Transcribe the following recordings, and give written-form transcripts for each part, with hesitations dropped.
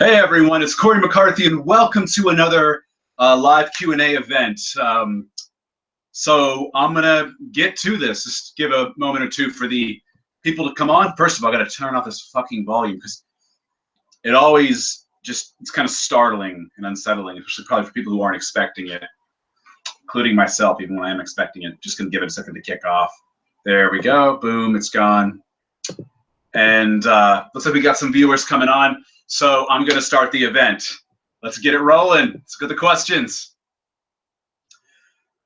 Hey everyone, it's Cory McCarthy, and welcome to another live Q&A event. So I'm gonna get to this. Just give a moment or two for the people to come on. First of all, I gotta turn off this fucking volume because it always it's kind of startling and unsettling, especially probably for people who aren't expecting it, including myself, even when I am expecting it. Just gonna give it a second to kick off. There we go. Boom, it's gone. And looks like we got some viewers coming on. So I'm going to start the event. Let's get it rolling. Let's get the questions.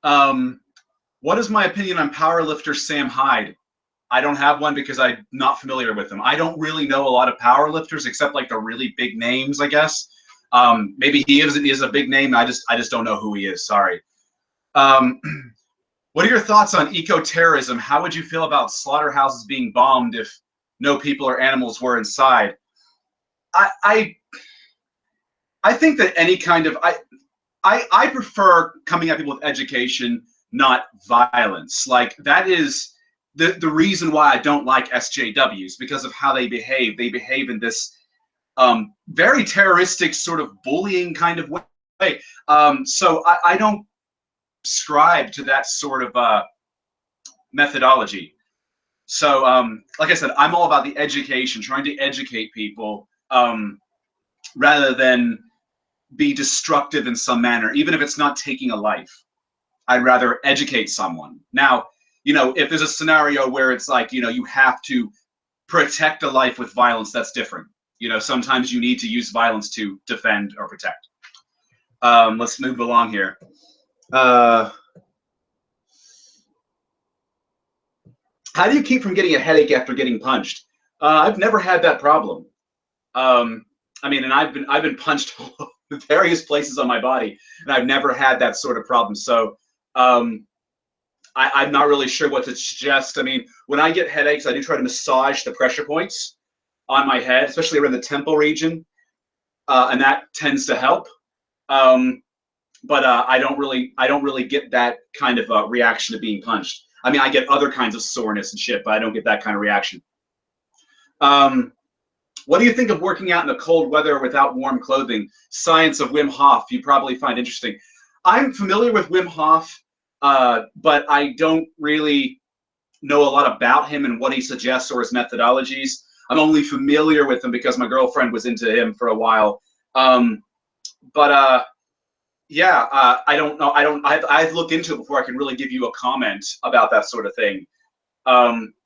What is my opinion on powerlifter Sam Hyde? I don't have one because I'm not familiar with him. I don't really know a lot of powerlifters except like the really big names, I guess. Maybe he is a big name. I just don't know who he is. Sorry. What are your thoughts on eco-terrorism? How would you feel about slaughterhouses being bombed if no people or animals were inside? I think that any kind of I prefer coming at people with education, not violence. Like that is the reason why I don't like SJWs, because of how they behave. They behave in this very terroristic sort of bullying kind of way. So I don't subscribe to that sort of methodology. So like I said, I'm all about the education, trying to educate people. Rather than be destructive in some manner, even if it's not taking a life. I'd rather educate someone. Now, if there's a scenario where it's like, you have to protect a life with violence, that's different. Sometimes you need to use violence to defend or protect. Let's move along here. How do you keep from getting a headache after getting punched? I've never had that problem. And I've been punched various places on my body, and I've never had that sort of problem. So I'm not really sure what to suggest. When I get headaches, I do try to massage the pressure points on my head, especially around the temple region, and that tends to help. But I don't really get that kind of reaction to being punched. I get other kinds of soreness and shit, but I don't get that kind of reaction. What do you think of working out in the cold weather without warm clothing? Science of Wim Hof, you probably find interesting. I'm familiar with Wim Hof, but I don't really know a lot about him and what he suggests or his methodologies. I'm only familiar with him because my girlfriend was into him for a while. Yeah, I don't know. I've looked into it before I can really give you a comment about that sort of thing.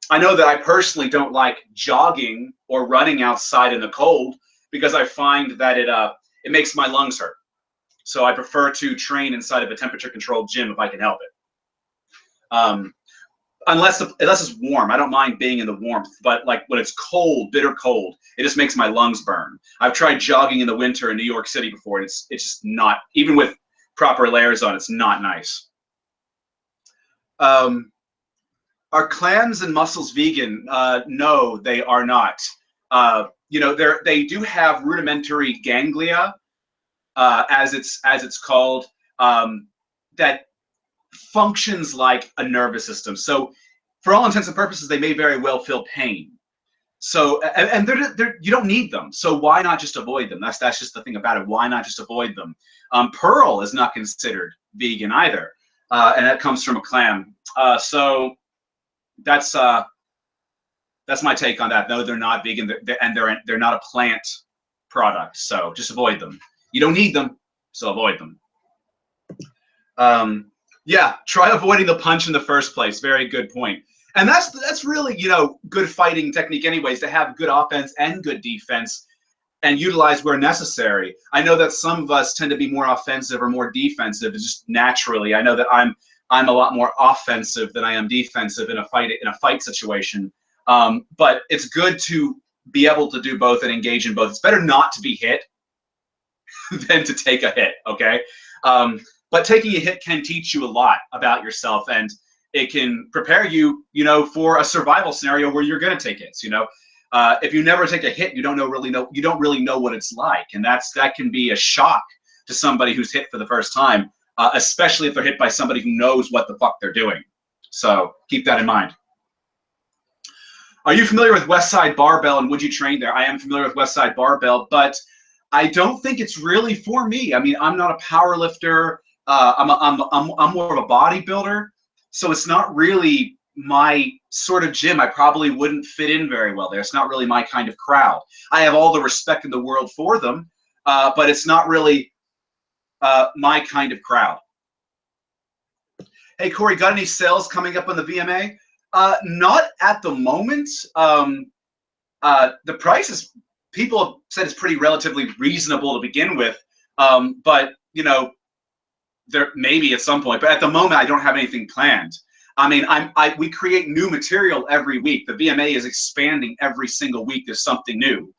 I know that I personally don't like jogging or running outside in the cold because I find that it makes my lungs hurt. So I prefer to train inside of a temperature-controlled gym if I can help it. Unless it's warm, I don't mind being in the warmth. But like when it's cold, bitter cold, it just makes my lungs burn. I've tried jogging in the winter in New York City before, and it's just not, even with proper layers on, it's not nice. Are clams and mussels vegan? No, they are not. They do have rudimentary ganglia, as it's called, that functions like a nervous system. So, for all intents and purposes, they may very well feel pain. So, and you don't need them. So why not just avoid them? That's just the thing about it. Why not just avoid them? Pearl is not considered vegan either, and that comes from a clam. So that's my take on that. No, they're not vegan, and they're not a plant product. So just avoid them. You don't need them, so avoid them. Yeah, try avoiding the punch in the first place. Very good point. And that's really good fighting technique, anyways, to have good offense and good defense, and utilize where necessary. I know that some of us tend to be more offensive or more defensive, just naturally. I know that I'm a lot more offensive than I am defensive in a fight situation. But it's good to be able to do both and engage in both. It's better not to be hit than to take a hit, okay? But taking a hit can teach you a lot about yourself, and it can prepare you, for a survival scenario where you're going to take hits. If you never take a hit, you don't really know what it's like, and that can be a shock to somebody who's hit for the first time. Especially if they're hit by somebody who knows what the fuck they're doing. So keep that in mind. Are you familiar with Westside Barbell, and would you train there? I am familiar with Westside Barbell, but I don't think it's really for me. I mean, I'm not a power lifter. I'm more of a bodybuilder, so it's not really my sort of gym. I probably wouldn't fit in very well there. It's not really my kind of crowd. I have all the respect in the world for them, but it's not really my kind of crowd. Hey, Cory, got any sales coming up on the VMA? Not at the moment. The price is, people have said it's pretty relatively reasonable to begin with, but you know, there maybe at some point. But at the moment, I don't have anything planned. I mean, we create new material every week. The VMA is expanding every single week. There's something new.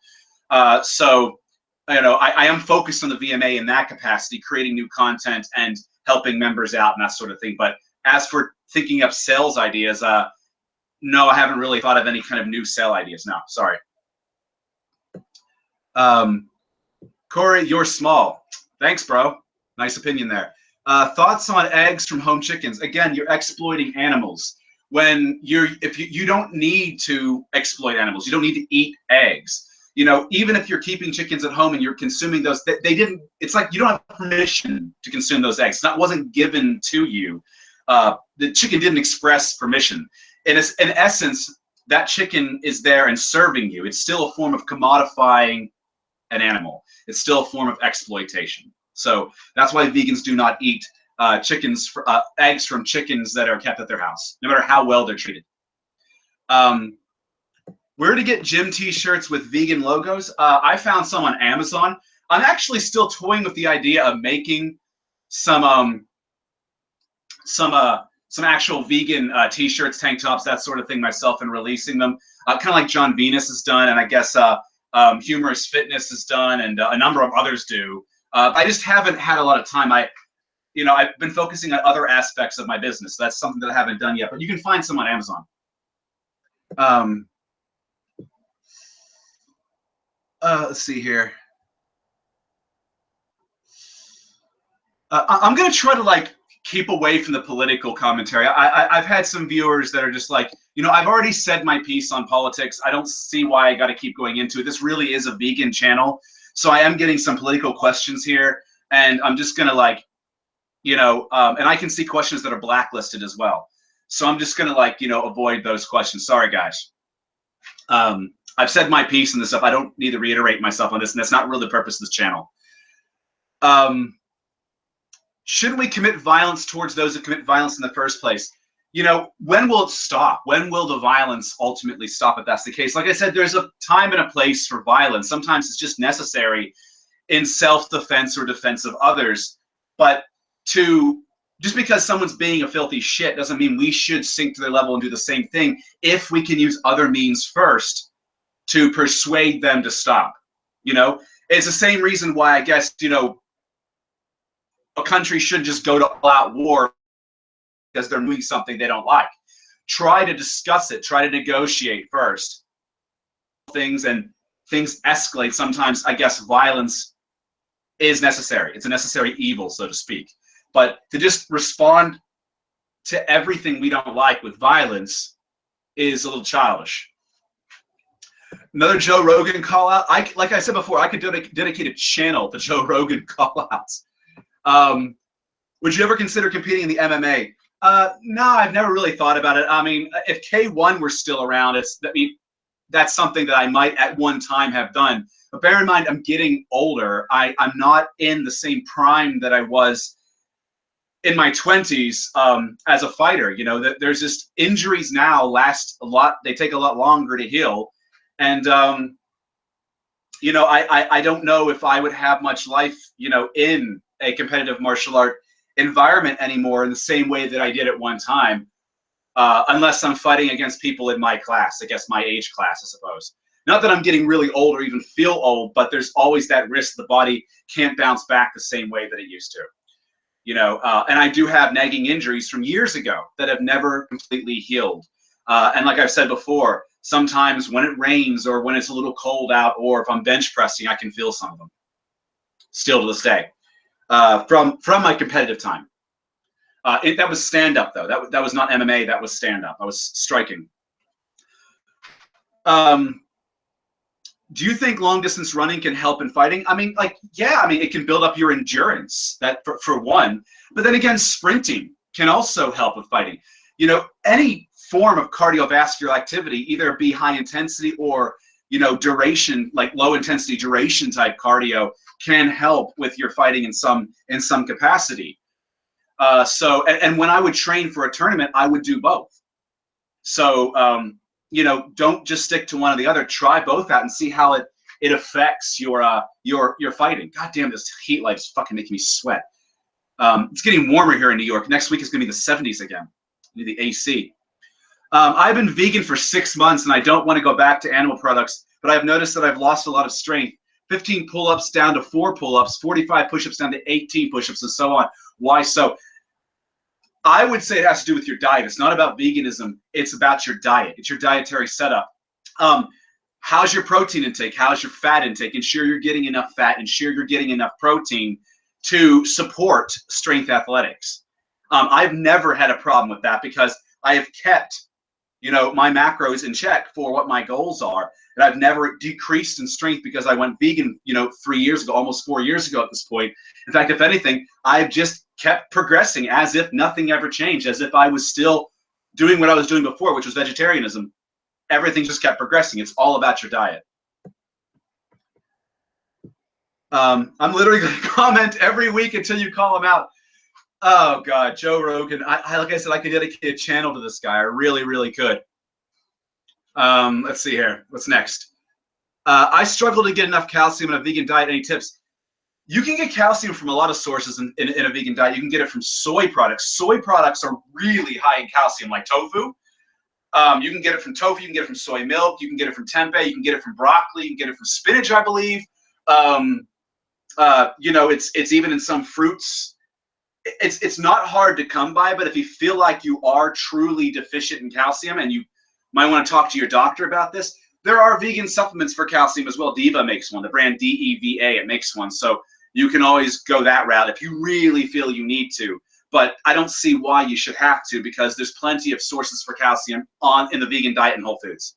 So, you know, I am focused on the VMA in that capacity, creating new content and helping members out and that sort of thing. But as for thinking up sales ideas, no, I haven't really thought of any kind of new sale ideas. No, sorry. Cory, you're small. Thanks, bro. Nice opinion there. Thoughts on eggs from home chickens? Again, you're exploiting animals. When you don't need to exploit animals. You don't need to eat eggs. You know, even if you're keeping chickens at home and you're consuming those, they didn't. It's like you don't have permission to consume those eggs. That wasn't given to you. The chicken didn't express permission. In essence, that chicken is there and serving you. It's still a form of commodifying an animal. It's still a form of exploitation. So that's why vegans do not eat eggs from chickens that are kept at their house, no matter how well they're treated. Where to get gym t-shirts with vegan logos? I found some on Amazon. I'm actually still toying with the idea of making some actual vegan t-shirts, tank tops, that sort of thing myself, and releasing them. Kind of like John Venus has done, and I guess Humorous Fitness has done, and a number of others do. I just haven't had a lot of time. I've been focusing on other aspects of my business. That's something that I haven't done yet, but you can find some on Amazon. Let's see here. I'm gonna try to like keep away from the political commentary. I've had some viewers that are just like, I've already said my piece on politics. I don't see why I got to keep going into it. This really is a vegan channel, so I am getting some political questions here, and I'm just gonna like, and I can see questions that are blacklisted as well. So I'm just gonna like, avoid those questions. Sorry, guys. I've said my piece and this stuff. I don't need to reiterate myself on this, and that's not really the purpose of this channel. Shouldn't we commit violence towards those who commit violence in the first place? When will it stop? When will the violence ultimately stop if that's the case? Like I said, there's a time and a place for violence. Sometimes it's just necessary in self-defense or defense of others. But just because someone's being a filthy shit doesn't mean we should sink to their level and do the same thing if we can use other means first to persuade them to stop. It's the same reason why I guess, a country shouldn't just go to all-out war because they're doing something they don't like. Try to discuss it. Try to negotiate first. Things escalate. Sometimes, I guess, violence is necessary. It's a necessary evil, so to speak. But to just respond to everything we don't like with violence is a little childish. Another Joe Rogan call out. Like I said before, I could dedicate a channel to Joe Rogan call outs. Would you ever consider competing in the MMA? No, I've never really thought about it. I mean, if K1 were still around, that's something that I might at one time have done. But bear in mind, I'm getting older. I'm not in the same prime that I was in my 20s as a fighter. There's just injuries now last a lot. They take a lot longer to heal. And, I don't know if I would have much life, in a competitive martial art environment anymore in the same way that I did at one time, unless I'm fighting against people in my class, I guess my age class, I suppose. Not that I'm getting really old or even feel old, but there's always that risk the body can't bounce back the same way that it used to. And I do have nagging injuries from years ago that have never completely healed. And like I've said before, sometimes when it rains or when it's a little cold out, or if I'm bench pressing, I can feel some of them still to this day. From my competitive time. That was stand-up, though. That was not MMA. That was stand-up. I was striking. do you think long distance running can help in fighting? I mean, like, yeah, I mean, it can build up your endurance, that for one, but then again, sprinting can also help with fighting. You know, any form of cardiovascular activity, either be high intensity or, you know, duration, like low intensity duration type cardio, can help with your fighting in some capacity. And when I would train for a tournament, I would do both. So, you know, don't just stick to one or the other. Try both out and see how it affects your fighting. God damn, this heat light is fucking making me sweat. It's getting warmer here in New York. Next week is going to be the 70s again. The AC. I've been vegan for 6 months and I don't want to go back to animal products, but I've noticed that I've lost a lot of strength. 15 pull-ups down to 4 pull-ups, 45 push-ups down to 18 push-ups, and so on. Why so? I would say it has to do with your diet. It's not about veganism. It's about your diet. It's your dietary setup. How's your protein intake? How's your fat intake? Ensure you're getting enough fat. Ensure you're getting enough protein to support strength athletics. I've never had a problem with that because I have kept, you know, my macros in check for what my goals are. And I've never decreased in strength because I went vegan, you know, 3 years ago, almost 4 years ago at this point. In fact, if anything, I've just kept progressing as if nothing ever changed, as if I was still doing what I was doing before, which was vegetarianism. Everything just kept progressing. It's all about your diet. I'm literally going to comment every week until you call them out. Oh, God, Joe Rogan. Like I said, I could dedicate a channel to this guy. I really, really could. Let's see here. What's next? I struggle to get enough calcium in a vegan diet. Any tips? You can get calcium from a lot of sources in a vegan diet. You can get it from soy products. Soy products are really high in calcium, like tofu. You can get it from tofu. You can get it from soy milk. You can get it from tempeh. You can get it from broccoli. You can get it from spinach, I believe. You know, it's even in some fruits. It's not hard to come by, but if you feel like you are truly deficient in calcium and you might want to talk to your doctor about this, there are vegan supplements for calcium as well. Diva makes one, the brand DEVA, it makes one. So you can always go that route if you really feel you need to. But I don't see why you should have to, because there's plenty of sources for calcium in the vegan diet and Whole Foods.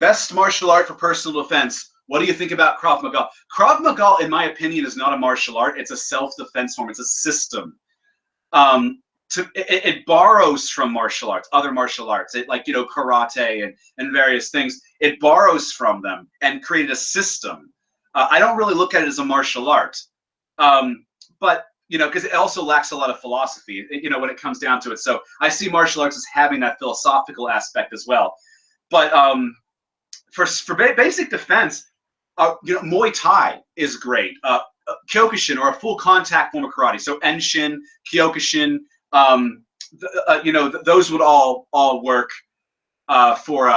Best martial art for personal defense. What do you think about Krav Maga? Krav Maga, in my opinion, is not a martial art. It's a self-defense form. It's a system. It borrows from martial arts, other martial arts, like, you know, karate and various things. It borrows from them and created a system. I don't really look at it as a martial art, but, you know, because it also lacks a lot of philosophy, you know, when it comes down to it. So I see martial arts as having that philosophical aspect as well. But for basic defense, you know, Muay Thai is great. Kyokushin, or a full contact form of karate. So Enshin, Kyokushin, you know, those would all work for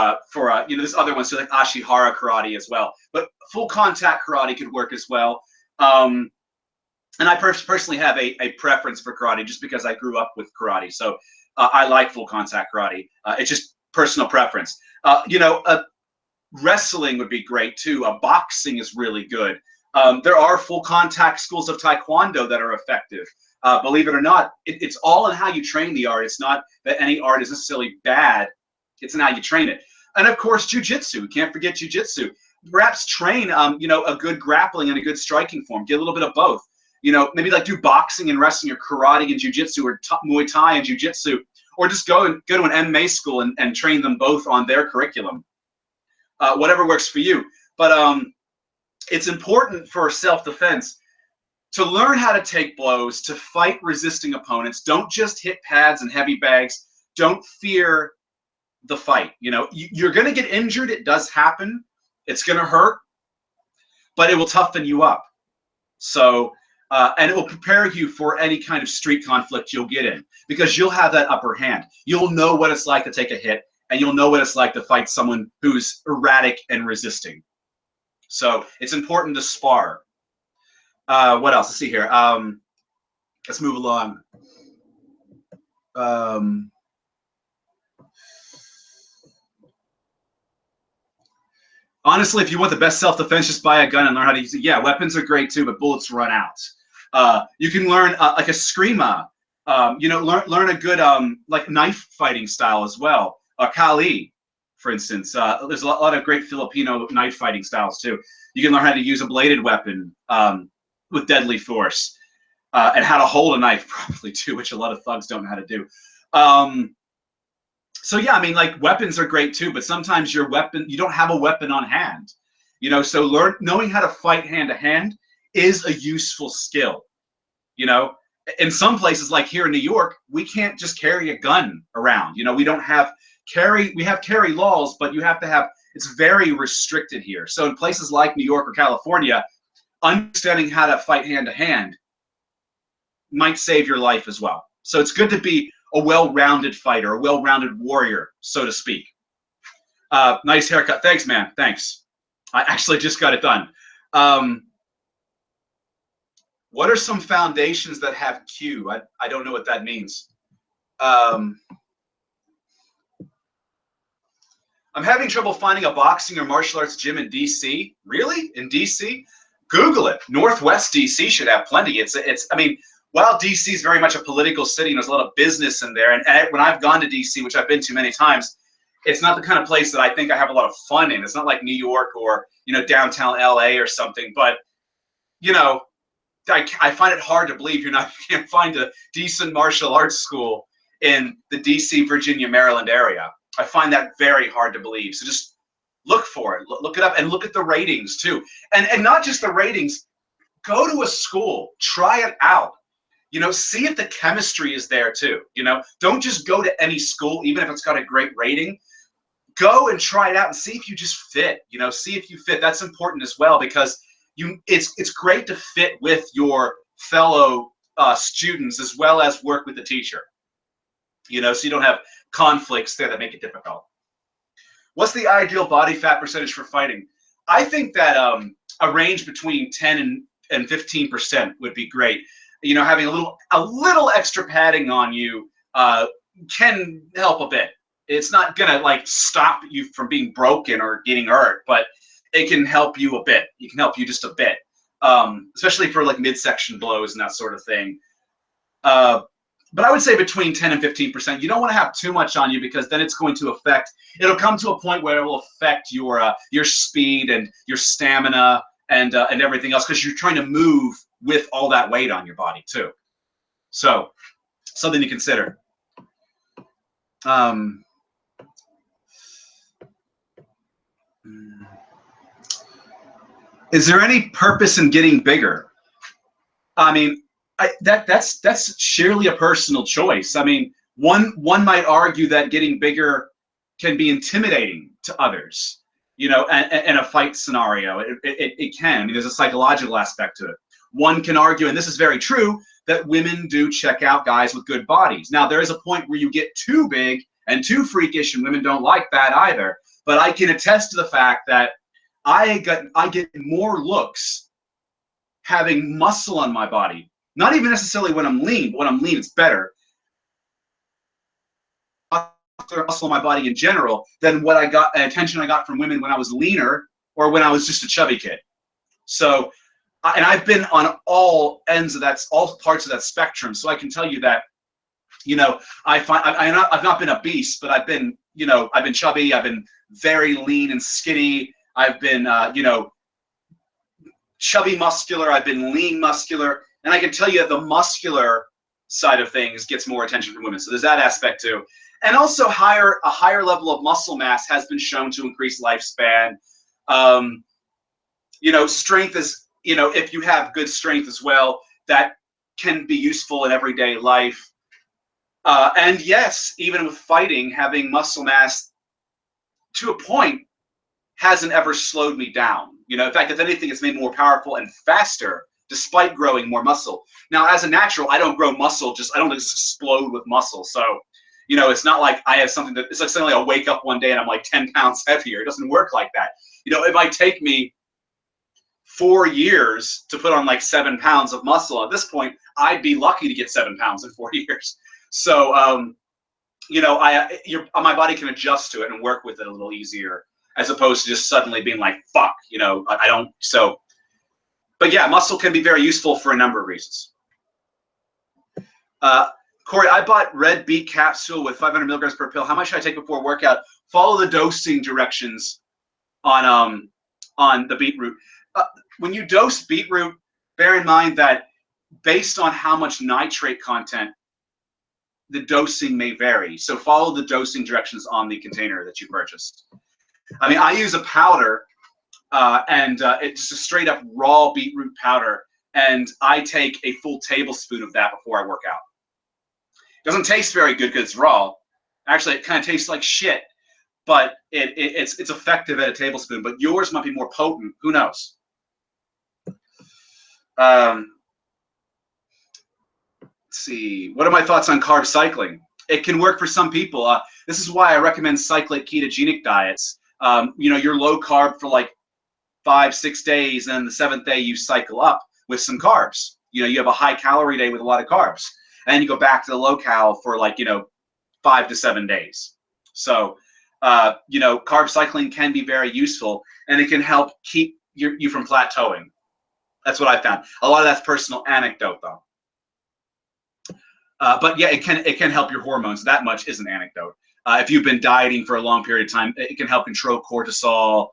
you know, this other one, so like Ashihara karate as well. But full contact karate could work as well. And I personally have a preference for karate just because I grew up with karate. So I like full contact karate. It's just personal preference. You know, wrestling would be great too. Boxing is really good. There are full contact schools of Taekwondo that are effective. Believe it or not, it's all in how you train the art. It's not that any art is necessarily bad. It's in how you train it. And of course, jiu-jitsu. Can't forget jiu-jitsu. Perhaps train, you know, a good grappling and a good striking form. Get a little bit of both. You know, maybe like do boxing and wrestling, or karate and jiu-jitsu, or Muay Thai and jiu-jitsu, or just go to an MMA school and train them both on their curriculum. Whatever works for you. But it's important for self-defense to learn how to take blows, to fight resisting opponents. Don't just hit pads and heavy bags. Don't fear the fight. You know, you're going to get injured. It does happen. It's going to hurt, but it will toughen you up. So, and it will prepare you for any kind of street conflict you'll get in, because you'll have that upper hand. You'll know what it's like to take a hit, and you'll know what it's like to fight someone who's erratic and resisting. So it's important to spar. What else? Let's see here. Let's move along. Honestly, if you want the best self-defense, just buy a gun and learn how to use it. Yeah, weapons are great too, but bullets run out. You can learn like a Screama. You know, learn a good like knife fighting style as well. Kali for instance. There's a lot of great Filipino knife fighting styles too. You can learn how to use a bladed weapon with deadly force, and how to hold a knife properly too, which a lot of thugs don't know how to do. So yeah, I mean, like, weapons are great too, but sometimes you don't have a weapon on hand. So knowing how to fight hand to hand is a useful skill. In some places, like here in New York, we can't just carry a gun around. We don't have we have carry laws, but it's very restricted here. So in places like New York or California, understanding how to fight hand to hand might save your life as well. So it's good to be a well-rounded fighter, a well-rounded warrior, so to speak. Nice haircut. Thanks, man. Thanks. I actually just got it done. What are some foundations that have Q? I don't know what that means. I'm having trouble finding a boxing or martial arts gym in DC. Really? In DC? Google it. Northwest DC should have plenty. I mean, while DC is very much a political city and there's a lot of business in there, and when I've gone to DC, which I've been to many times, it's not the kind of place that I think I have a lot of fun in. It's not like New York or downtown LA or something. But I find it hard to believe you can't find a decent martial arts school in the DC, Virginia, Maryland area. I find that very hard to believe. So just look for it, look it up, and look at the ratings too. And not just the ratings. Go to a school, try it out. See if the chemistry is there too. Don't just go to any school, even if it's got a great rating. Go and try it out and see if you just fit. See if you fit. That's important as well, because it's great to fit with your fellow students as well as work with the teacher. So you don't have conflicts there that make it difficult. What's the ideal body fat percentage for fighting? I think that a range between 10 and 15% would be great. Having a little extra padding on you can help a bit. It's not gonna stop you from being broken or getting hurt, but it can help you a bit. It can help you just a bit, especially for midsection blows and that sort of thing. But I would say between 10 and 15%. You don't want to have too much on you, because then it's going to it'll come to a point where it will affect your speed and your stamina and everything else, because you're trying to move with all that weight on your body too. So something to consider. Is there any purpose in getting bigger? I mean, that's sheerly a personal choice. I mean, one might argue that getting bigger can be intimidating to others, in a fight scenario. It can. I mean, there's a psychological aspect to it. One can argue, and this is very true, that women do check out guys with good bodies. Now, there is a point where you get too big and too freakish, and women don't like that either. But I can attest to the fact that I get more looks having muscle on my body. Not even necessarily when I'm lean, but when I'm lean, it's better. Muscle on my body in general than what attention I got from women when I was leaner or when I was just a chubby kid. So, and I've been on all ends of all parts of that spectrum. So I can tell you that, I've not been obese, but I've been chubby. I've been very lean and skinny. I've been, chubby muscular. I've been lean muscular. And I can tell you that the muscular side of things gets more attention from women. So there's that aspect too. And also a higher level of muscle mass has been shown to increase lifespan. Strength is, if you have good strength as well, that can be useful in everyday life. And yes, even with fighting, having muscle mass to a point hasn't ever slowed me down. In fact, if anything, it's made me more powerful and faster despite growing more muscle. Now, as a natural, I don't grow muscle, I don't just explode with muscle. So, it's not like I have something it's like suddenly I wake up one day and I'm like 10 pounds heavier. It doesn't work like that. It might take me 4 years to put on 7 pounds of muscle. At this point, I'd be lucky to get 7 pounds in 4 years. So, my body can adjust to it and work with it a little easier, as opposed to just suddenly being like, fuck, I don't. So, but yeah, muscle can be very useful for a number of reasons. Cory, I bought red beet capsule with 500 milligrams per pill. How much should I take before workout? Follow the dosing directions on the beetroot. When you dose beetroot, bear in mind that based on how much nitrate content, the dosing may vary. So follow the dosing directions on the container that you purchased. I mean, I use a powder, and it's just a straight up raw beetroot powder, and I take a full tablespoon of that before I work out. It doesn't taste very good because it's raw. Actually, it kind of tastes like shit, but it's effective at a tablespoon. But yours might be more potent. Who knows? Let's see. What are my thoughts on carb cycling? It can work for some people. This is why I recommend cyclic ketogenic diets. You're low carb for like 5-6 days, and then the 7th day you cycle up with some carbs. You have a high calorie day with a lot of carbs, and you go back to the low cal for 5 to 7 days. So, carb cycling can be very useful, and it can help keep you from plateauing. That's what I found. A lot of that's personal anecdote, though. But yeah, it can help your hormones. That much is an anecdote. If you've been dieting for a long period of time, it can help control cortisol,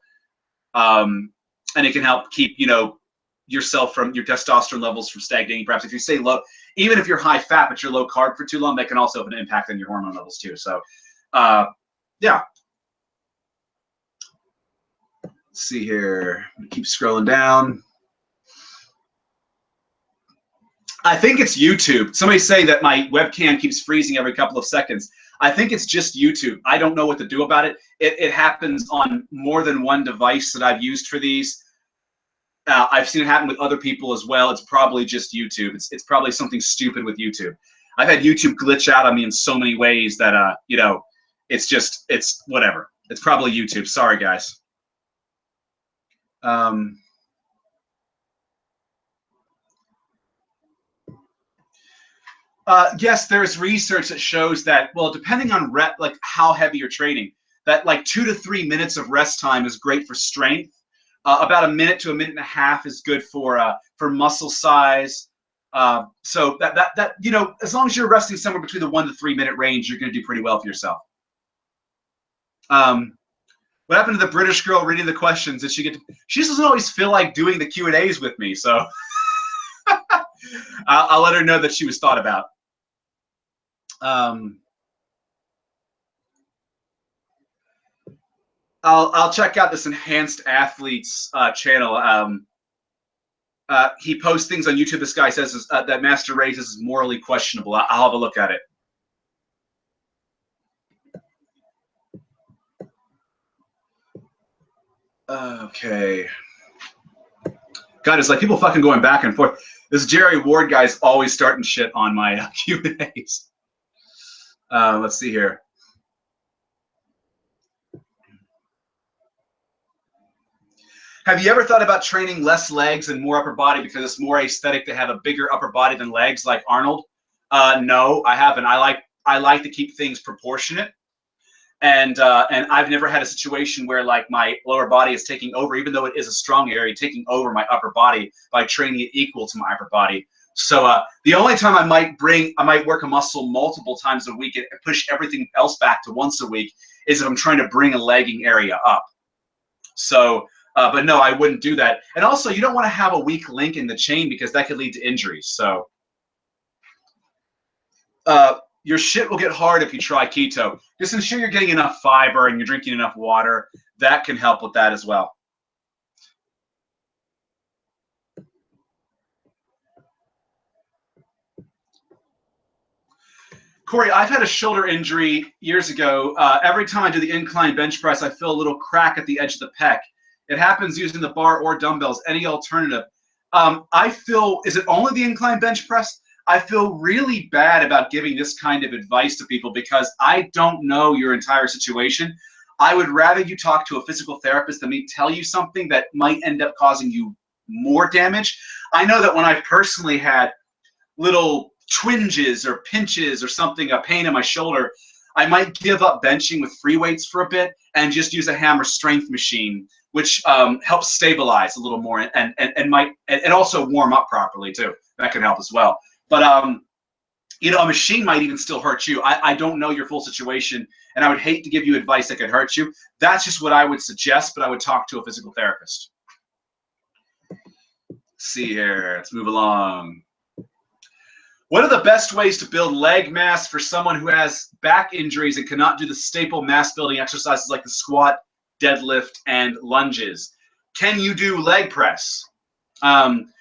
and it can help keep yourself from your testosterone levels from stagnating. Perhaps if you stay low, even if you're high fat but you're low carb for too long, that can also have an impact on your hormone levels too. So, yeah. Let's see here. Keep scrolling down. I think it's YouTube. Somebody's saying that my webcam keeps freezing every couple of seconds. I think it's just YouTube. I don't know what to do about it. It happens on more than one device that I've used for these. I've seen it happen with other people as well. It's probably just YouTube. It's probably something stupid with YouTube. I've had YouTube glitch out on me in so many ways that it's whatever. It's probably YouTube. Sorry, guys. Yes, there's research that shows that, well, depending on how heavy you're training, that 2 to 3 minutes of rest time is great for strength. About a minute to a minute and a half is good for muscle size. So that as long as you're resting somewhere between the 1 to 3 minute range, you're going to do pretty well for yourself. What happened to the British girl reading the questions? Did she get? She doesn't always feel like doing the Q&As with me, so I'll let her know that she was thought about. I'll check out this Enhanced Athletes channel. He posts things on YouTube. This guy says that Master Race is morally questionable. I'll have a look at it. Okay. God, it's like people fucking going back and forth. This Jerry Ward guy's always starting shit on my Q&As. Let's see here. Have you ever thought about training less legs and more upper body because it's more aesthetic to have a bigger upper body than legs, like Arnold? No, I haven't. I like to keep things proportionate, and I've never had a situation where my lower body is taking over, even though it is a strong area, taking over my upper body by training it equal to my upper body. So the only time I might work a muscle multiple times a week and push everything else back to once a week is if I'm trying to bring a legging area up. So. But no, I wouldn't do that. And also, you don't want to have a weak link in the chain because that could lead to injuries. So your shit will get hard if you try keto. Just ensure you're getting enough fiber and you're drinking enough water. That can help with that as well. Cory, I've had a shoulder injury years ago. Every time I do the incline bench press, I feel a little crack at the edge of the pec. It happens using the bar or dumbbells. Any alternative? Is it only the incline bench press? I feel really bad about giving this kind of advice to people because I don't know your entire situation. I would rather you talk to a physical therapist than me tell you something that might end up causing you more damage. I know that when I personally had little twinges or pinches or something, a pain in my shoulder, I might give up benching with free weights for a bit and just use a hammer strength machine, which helps stabilize a little more and also warm up properly too. That can help as well. But You know, a machine might even still hurt you. I don't know your full situation, and I would hate to give you advice that could hurt you. That's just what I would suggest, but I would talk to a physical therapist. Let's see here. Let's move along. What are the best ways to build leg mass for someone who has back injuries and cannot do the staple mass building exercises like the squat, deadlift, and lunges? Can you do leg press?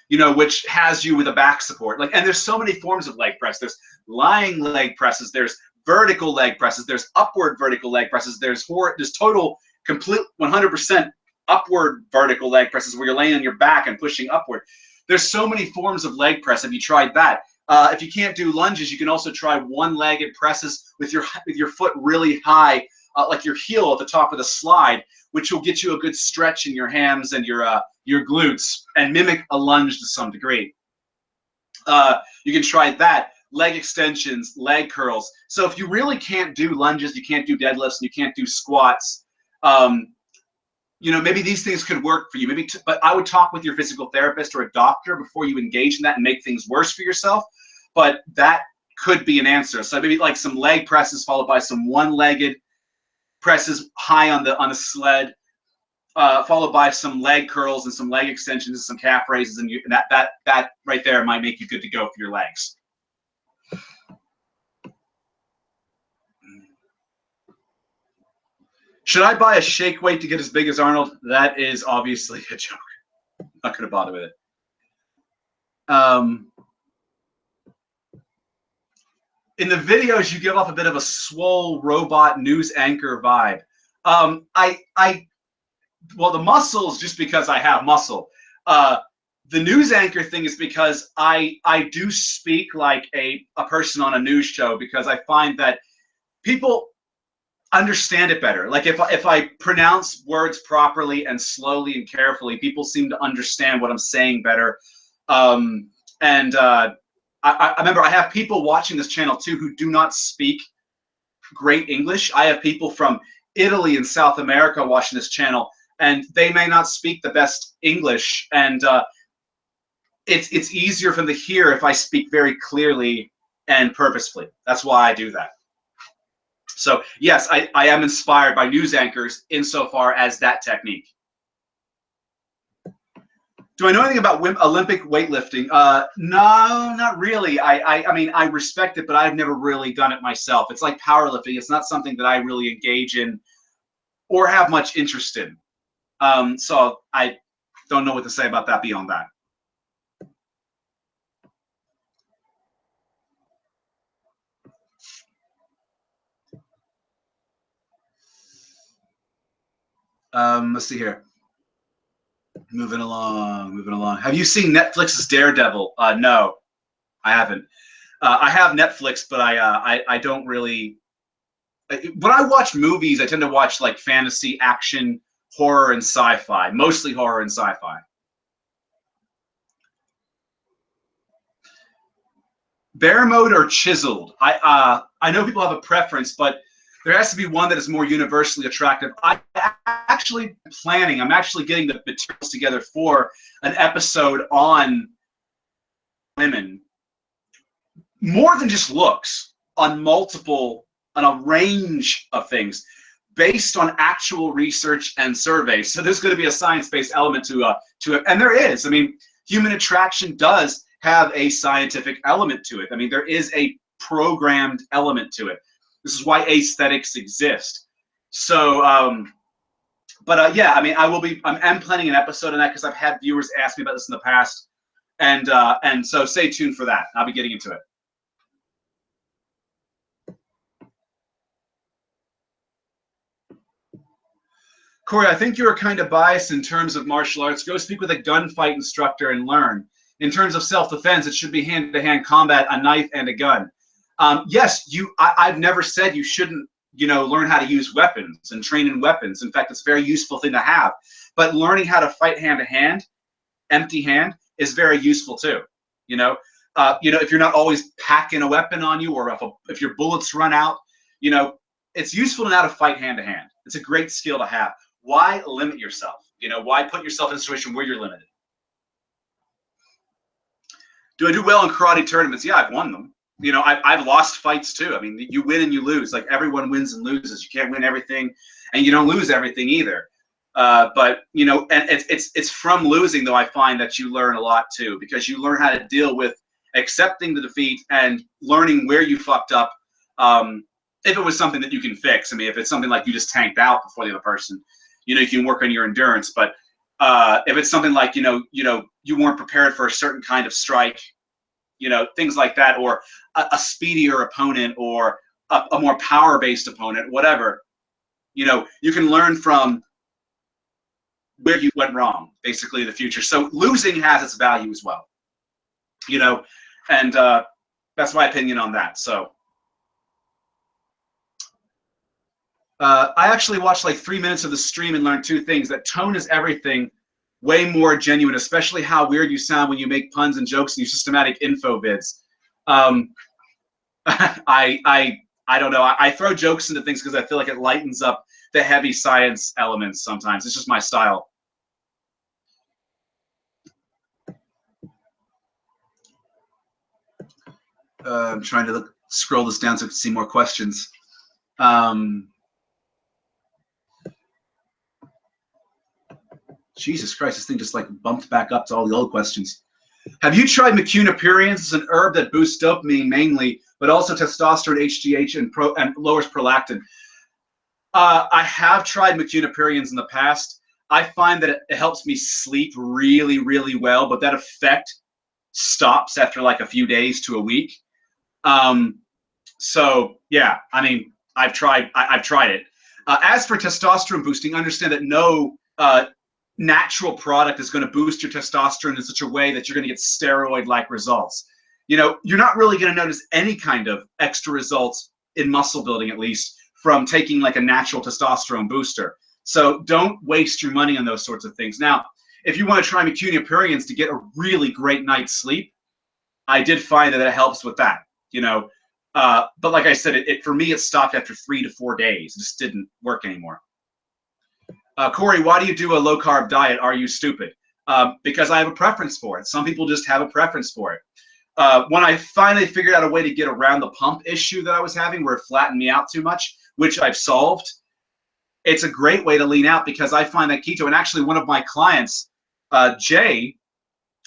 You know, which has you with a back support. Like, and there's so many forms of leg press. There's lying leg presses. There's vertical leg presses. There's upward vertical leg presses. There's total, complete 100% upward vertical leg presses where you're laying on your back and pushing upward. There's so many forms of leg press. Have you tried that? If you can't do lunges, you can also try one-legged presses with your foot really high, like your heel at the top of the slide, which will get you a good stretch in your hams and your glutes and mimic a lunge to some degree. You can try that. Leg extensions, leg curls. So if you really can't do lunges, you can't do deadlifts, and you can't do squats, you know, maybe these things could work for you. But I would talk with your physical therapist or a doctor before you engage in that and make things worse for yourself. But that could be an answer. So maybe like some leg presses followed by some one-legged presses high on the sled, followed by some leg curls and some leg extensions and some calf raises, and that right there might make you good to go for your legs. Should I buy a shake weight to get as big as Arnold? That is obviously a joke. I'm not going to bother with it. In the videos, you give off a bit of a swole robot news anchor vibe. Well, the muscle is just because I have muscle. The news anchor thing is because I do speak like a person on a news show, because I find that people understand it better. Like if I pronounce words properly and slowly and carefully, people seem to understand what I'm saying better. I remember I have people watching this channel too who do not speak great English. I have people from Italy and South America watching this channel, and they may not speak the best English, and it's easier for them to hear if I speak very clearly and purposefully. That's why I do that. So yes, I am inspired by news anchors insofar as that technique. Do I know anything about Olympic weightlifting? No, not really. I mean, I respect it, but I've never really done it myself. It's like powerlifting. It's not something that I really engage in or have much interest in. So I don't know what to say about that beyond that. Let's see here. Moving along. Have you seen Netflix's Daredevil? No, I haven't. I have Netflix, but I don't really. When I watch movies, I tend to watch like fantasy, action, horror, and sci-fi. Mostly horror and sci-fi. Bare mode or chiseled? I know people have a preference, but there has to be one that is more universally attractive. I'm actually getting the materials together for an episode on women. More than just looks, on a range of things based on actual research and surveys. So there's going to be a science-based element to it. And there is. I mean, human attraction does have a scientific element to it. I mean, there is a programmed element to it. This is why aesthetics exist. So, yeah, I mean, I'm planning an episode on that because I've had viewers ask me about this in the past. And so stay tuned for that. I'll be getting into it. Cory, I think you are kind of biased in terms of martial arts. Go speak with a gunfight instructor and learn. In terms of self-defense, it should be hand-to-hand combat, a knife and a gun. Yes, I've never said you shouldn't, learn how to use weapons and train in weapons. In fact, it's a very useful thing to have. But learning how to fight hand-to-hand, empty hand, is very useful too. If you're not always packing a weapon on you, or if your bullets run out, it's useful to know how to fight hand-to-hand. It's a great skill to have. Why limit yourself? Why put yourself in a situation where you're limited? Do I do well in karate tournaments? Yeah, I've won them. I've lost fights too. I mean, you win and you lose. Like everyone wins and loses. You can't win everything, and you don't lose everything either. But and it's from losing though I find that you learn a lot too, because you learn how to deal with accepting the defeat and learning where you fucked up. If it was something that you can fix. I mean, if it's something like you just tanked out before the other person, you can work on your endurance. But if it's something like you weren't prepared for a certain kind of strike, things like that, or a speedier opponent, or a more power-based opponent, whatever, you can learn from where you went wrong, basically, in the future. So losing has its value as well, and that's my opinion on that. So I actually watched like 3 minutes of the stream and learned two things: that tone is everything, way more genuine, especially how weird you sound when you make puns and jokes in your systematic info vids. I don't know. I throw jokes into things because I feel like it lightens up the heavy science elements sometimes. It's just my style. I'm trying to scroll this down so I can see more questions. Jesus Christ, this thing just like bumped back up to all the old questions. Have you tried Mucuna It's an herb that boosts dopamine mainly, but also testosterone, HGH, and lowers prolactin. I have tried Mucuna in the past. I find that it helps me sleep really, really well, but that effect stops after like a few days to a week. So yeah, I mean, I've tried it. As for testosterone boosting, understand that no natural product is going to boost your testosterone in such a way that you're going to get steroid-like results. You're not really going to notice any kind of extra results in muscle building, at least, from taking like a natural testosterone booster. So don't waste your money on those sorts of things. Now, if you want to try Mucuna to get a really great night's sleep, I did find that it helps with that, but like I said, for me, it stopped after 3 to 4 days. It just didn't work anymore. Cory, why do you do a low-carb diet? Are you stupid? Because I have a preference for it. Some people just have a preference for it. When I finally figured out a way to get around the pump issue that I was having, where it flattened me out too much, which I've solved, it's a great way to lean out, because I find that keto, and actually one of my clients, Jay,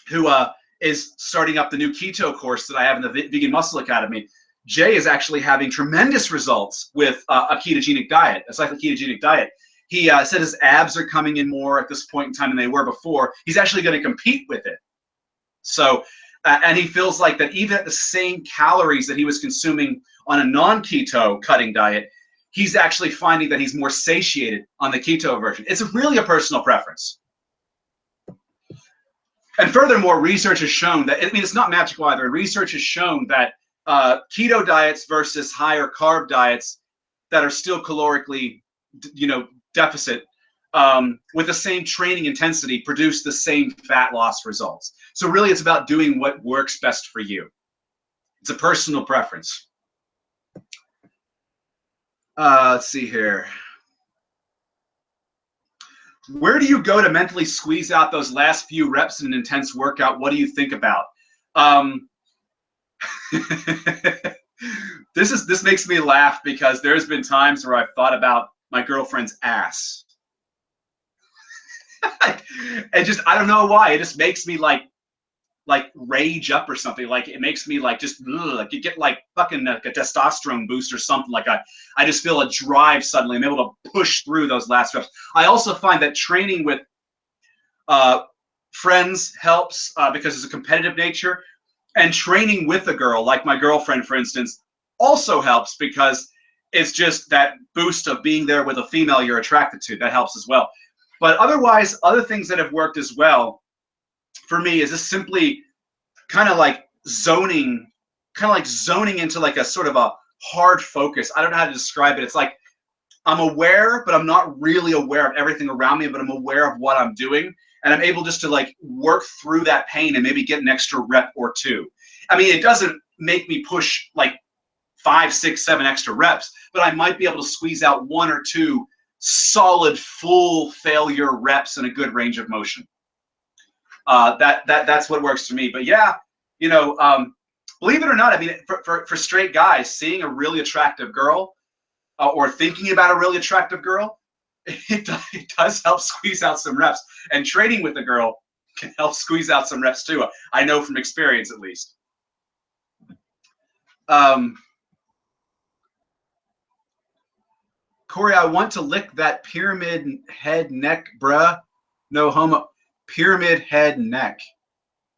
who is starting up the new keto course that I have in the Vegan Muscle Academy, Jay is actually having tremendous results with a ketogenic diet, a cyclic ketogenic diet. He said his abs are coming in more at this point in time than they were before. He's actually going to compete with it. So, and he feels like that even at the same calories that he was consuming on a non-keto cutting diet, he's actually finding that he's more satiated on the keto version. It's really a personal preference. And furthermore, research has shown that, I mean, it's not magical either. Research has shown that keto diets versus higher carb diets that are still calorically, deficit, with the same training intensity, produce the same fat loss results. So really, it's about doing what works best for you. It's a personal preference. Let's see here. Where do you go to mentally squeeze out those last few reps in an intense workout? What do you think about? This makes me laugh, because there's been times where I've thought about my girlfriend's ass. And just, I don't know why, it just makes me like rage up or something. Like it makes me like just like you get like fucking like a testosterone boost or something. Like I just feel a drive suddenly. I'm able to push through those last reps. I also find that training with friends helps, because it's a competitive nature, and training with a girl, like my girlfriend, for instance, also helps, because it's just that boost of being there with a female you're attracted to. That helps as well. But otherwise, other things that have worked as well for me is just simply kind of like zoning into like a sort of a hard focus. I don't know how to describe it. It's like I'm aware, but I'm not really aware of everything around me, but I'm aware of what I'm doing. And I'm able just to like work through that pain and maybe get an extra rep or two. I mean, it doesn't make me push like 5, 6, 7 extra reps, but I might be able to squeeze out 1 or 2 solid full failure reps in a good range of motion. That's what works for me. But yeah, believe it or not, I mean, for straight guys, seeing a really attractive girl or thinking about a really attractive girl, it does help squeeze out some reps. And training with a girl can help squeeze out some reps too. I know from experience, at least. Cory, I want to lick that pyramid head neck, bruh. No homo. Pyramid head neck.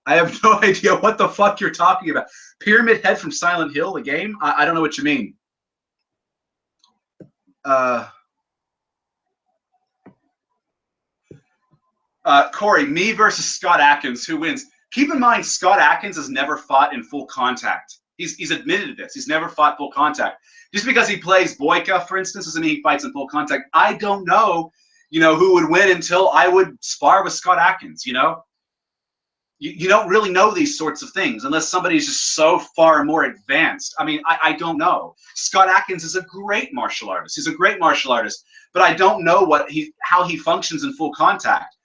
I have no idea what the fuck you're talking about. Pyramid Head from Silent Hill, the game? I don't know what you mean. Cory, me versus Scott Adkins, who wins? Keep in mind, Scott Adkins has never fought in full contact. He's admitted this. He's never fought full contact. Just because he plays Boyka, for instance, doesn't mean he fights in full contact. I don't know, who would win until I would spar with Scott Adkins, You don't really know these sorts of things unless somebody's just so far more advanced. I mean, I don't know. Scott Adkins is a great martial artist. He's a great martial artist, but I don't know how he functions in full contact.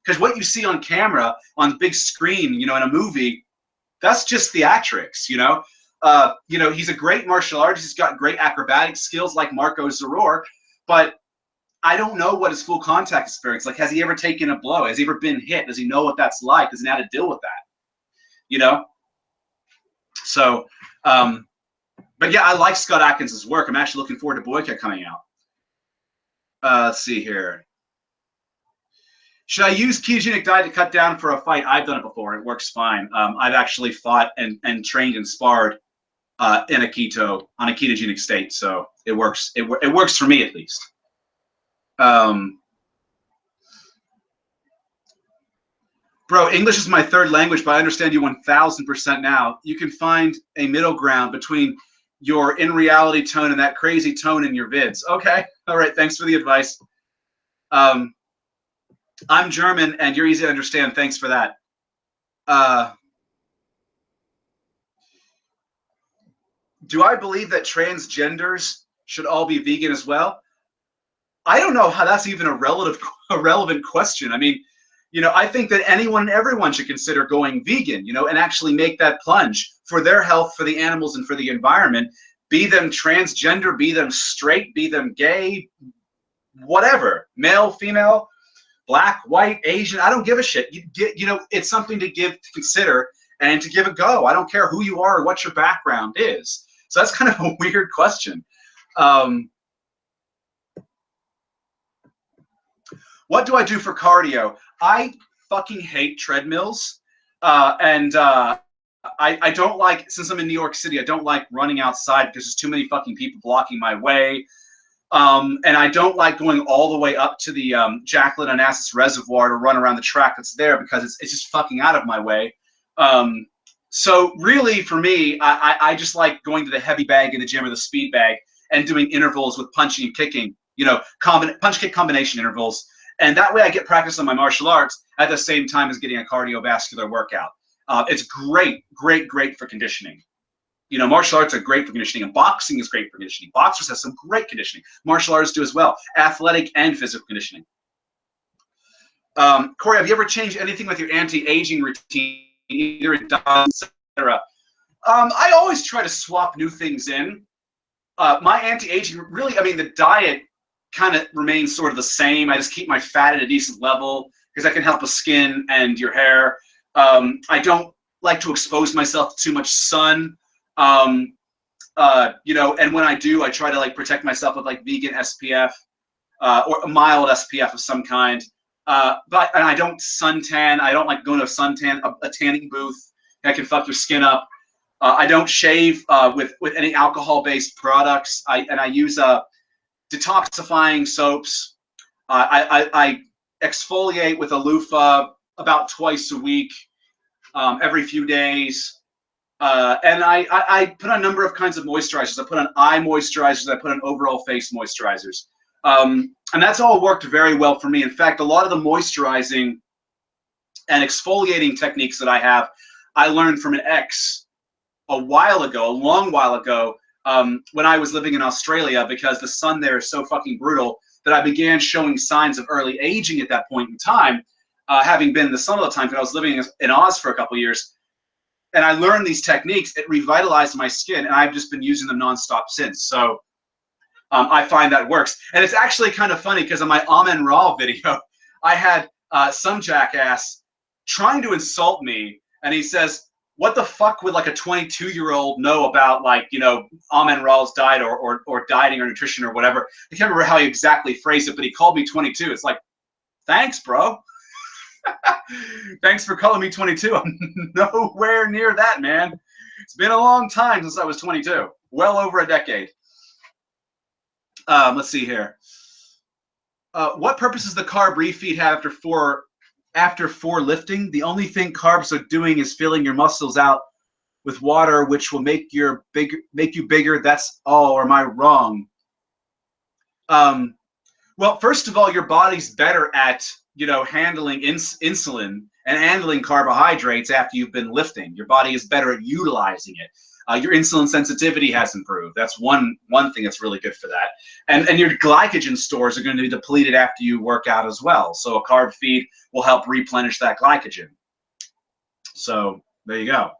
Because what you see on camera, on the big screen, in a movie, that's just theatrics, he's a great martial artist. He's got great acrobatic skills like Marco Zaror, but I don't know what his full contact experience like. Has he ever taken a blow? Has he ever been hit? Does he know what that's like? Does he know how to deal with that? So, but yeah, I like Scott Adkins' work. I'm actually looking forward to Boyka coming out. Let's see here. Should I use ketogenic diet to cut down for a fight? I've done it before. It works fine. I've actually fought and trained and sparred on a ketogenic state, so it works. It works for me at least. Bro, English is my third language, but I understand you 1000% now. You can find a middle ground between your in reality tone and that crazy tone in your vids. Okay, all right. Thanks for the advice. I'm German, and you're easy to understand. Thanks for that. Do I believe that transgenders should all be vegan as well? I don't know how that's even a relevant question. I mean, I think that anyone and everyone should consider going vegan, and actually make that plunge for their health, for the animals, and for the environment. Be them transgender, be them straight, be them gay, whatever, male, female, black, white, Asian, I don't give a shit. It's something to consider and to give a go. I don't care who you are or what your background is. So that's kind of a weird question. What do I do for cardio? I fucking hate treadmills. I don't like, since I'm in New York City, I don't like running outside because there's too many fucking people blocking my way. And I don't like going all the way up to the Jacqueline Onassis Reservoir to run around the track that's there because it's just fucking out of my way. So really, for me, I just like going to the heavy bag in the gym or the speed bag and doing intervals with punching and kicking, punch kick combination intervals. And that way I get practice on my martial arts at the same time as getting a cardiovascular workout. It's great for conditioning. Martial arts are great for conditioning, and boxing is great for conditioning. Boxers have some great conditioning. Martial artists do as well, athletic and physical conditioning. Cory, have you ever changed anything with your anti-aging routine, either in diet, etc.? I always try to swap new things in. My anti-aging, really, I mean, the diet kind of remains sort of the same. I just keep my fat at a decent level because that can help the skin and your hair. I don't like to expose myself to too much sun. And when I do, I try to protect myself with vegan SPF or a mild SPF of some kind. And I don't suntan. I don't like going to a tanning booth that can fuck your skin up. I don't shave with any alcohol-based products. I use detoxifying soaps. I exfoliate with a loofah about twice a week, every few days. And I put on a number of kinds of moisturizers. I put on eye moisturizers. I put on overall face moisturizers. And that's all worked very well for me. In fact, a lot of the moisturizing and exfoliating techniques that I have, I learned from an ex a long while ago, when I was living in Australia, because the sun there is so fucking brutal that I began showing signs of early aging at that point in time, having been in the sun all the time because I was living in Oz for a couple of years. and I learned these techniques. It revitalized my skin, and I've just been using them nonstop since. So I find that works. And it's actually kind of funny because on my Amen Ra video, I had some jackass trying to insult me, and he says, what the fuck would like a 22-year-old know about, like, you know, Amen Ra's diet or dieting or nutrition or whatever? I can't remember how he exactly phrased it, but he called me 22. It's like, thanks, bro. Thanks for calling me 22. I'm nowhere near that, man. It's been a long time since I was 22. Well over a decade. Let's see here. What purpose does the carb refeed have after four lifting? The only thing carbs are doing is filling your muscles out with water, which will make you bigger. That's all. Or am I wrong? Well, first of all, your body's better at, you know, handling insulin and handling carbohydrates after you've been lifting. Your body is better at utilizing it. Your insulin sensitivity has improved. That's one thing that's really good for that. And your glycogen stores are going to be depleted after you work out as well. So a carb feed will help replenish that glycogen. So there you go.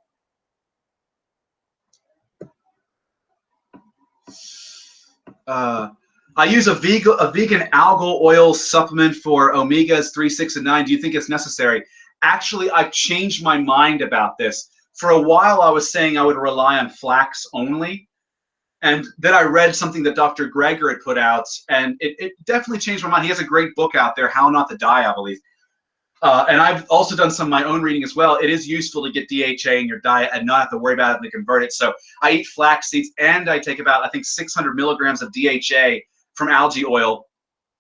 I use a vegan algal oil supplement for omegas 3, 6, and 9. Do you think it's necessary? Actually, I've changed my mind about this. For a while, I was saying I would rely on flax only. And then I read something that Dr. Greger had put out, and it definitely changed my mind. He has a great book out there, How Not to Die, I believe. And I've also done some of my own reading as well. It is useful to get DHA in your diet and not have to worry about it and convert it. So I eat flax seeds, and I take about, I think, 600 milligrams of DHA from algae oil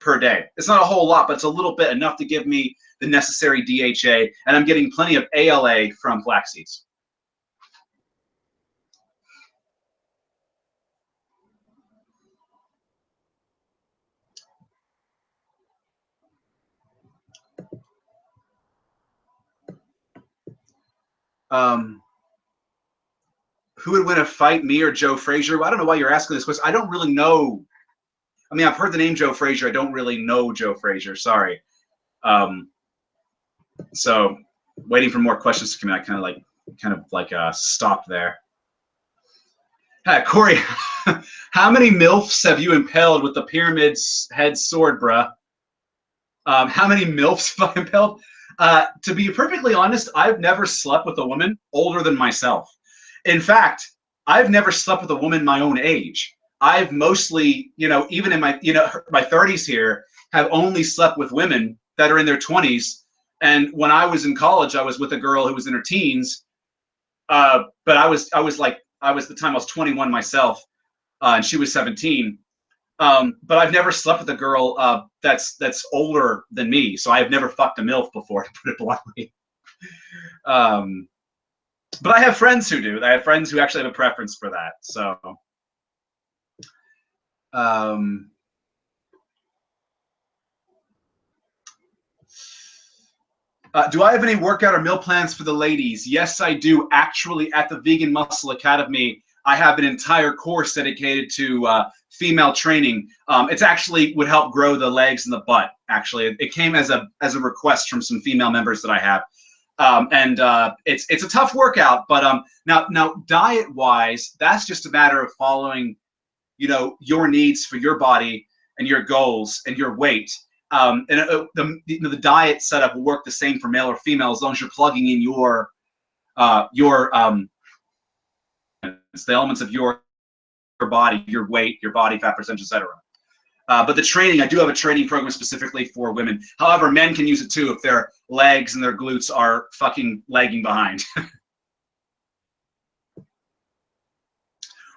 per day. It's not a whole lot, but it's a little bit, enough to give me the necessary DHA, and I'm getting plenty of ALA from flax seeds. Who would win a fight, me or Joe Frazier? Well, I don't know why you're asking this question. I don't really know. I mean, I've heard the name Joe Frazier. I don't really know Joe Frazier. Sorry. So waiting for more questions to come in. I kind of like stopped there. Hi, Cory, how many MILFs have you impaled with the pyramid's head sword, bruh? How many MILFs have I impaled? To be perfectly honest, I've never slept with a woman older than myself. In fact, I've never slept with a woman my own age. I've mostly, you know, even in my, you know, my 30s here, have only slept with women that are in their 20s. And when I was in college, I was with a girl who was in her teens. But I was the time I was 21 myself, and she was 17. But I've never slept with a girl that's older than me, so I've never fucked a MILF before, to put it bluntly. But I have friends who do. I have friends who actually have a preference for that. So, do I have any workout or meal plans for the ladies? Yes, I do. Actually, at the Vegan Muscle Academy, I have an entire course dedicated to female training. It's actually would help grow the legs and the butt. Actually, it came as a request from some female members that I have. It's a tough workout, but now diet wise, that's just a matter of following, you know, your needs for your body and your goals and your weight. The diet setup will work the same for male or female as long as you're plugging in the elements of your body, your weight, your body fat percentage, etc. But the training, I do have a training program specifically for women. However, men can use it too if their legs and their glutes are fucking lagging behind.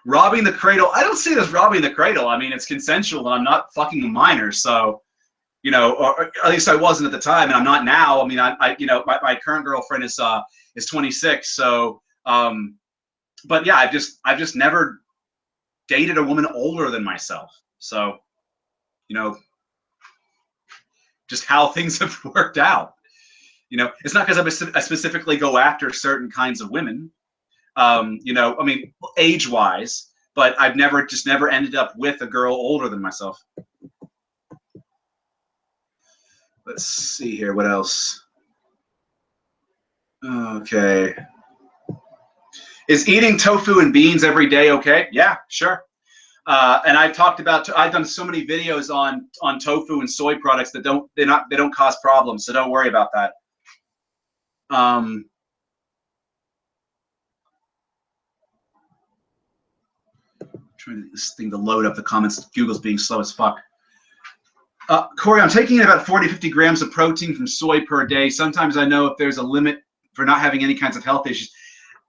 Robbing the cradle. I don't see it as robbing the cradle. I mean, it's consensual, and I'm not fucking a minor. So, you know, or at least I wasn't at the time, and I'm not now. I mean, I you know, my current girlfriend is 26. So, but yeah, I've just never dated a woman older than myself. So, you know, just how things have worked out. You know, it's not because I specifically go after certain kinds of women. You know, I mean, age-wise, but I've never ended up with a girl older than myself. Let's see here. What else? Okay. Is eating tofu and beans every day okay? Yeah, sure. And I've done so many videos on tofu and soy products that they don't cause problems, so don't worry about that. Trying this thing to load up the comments. Google's being slow as fuck. Cory, I'm taking about 40 to 50 grams of protein from soy per day. Sometimes I know if there's a limit for not having any kinds of health issues.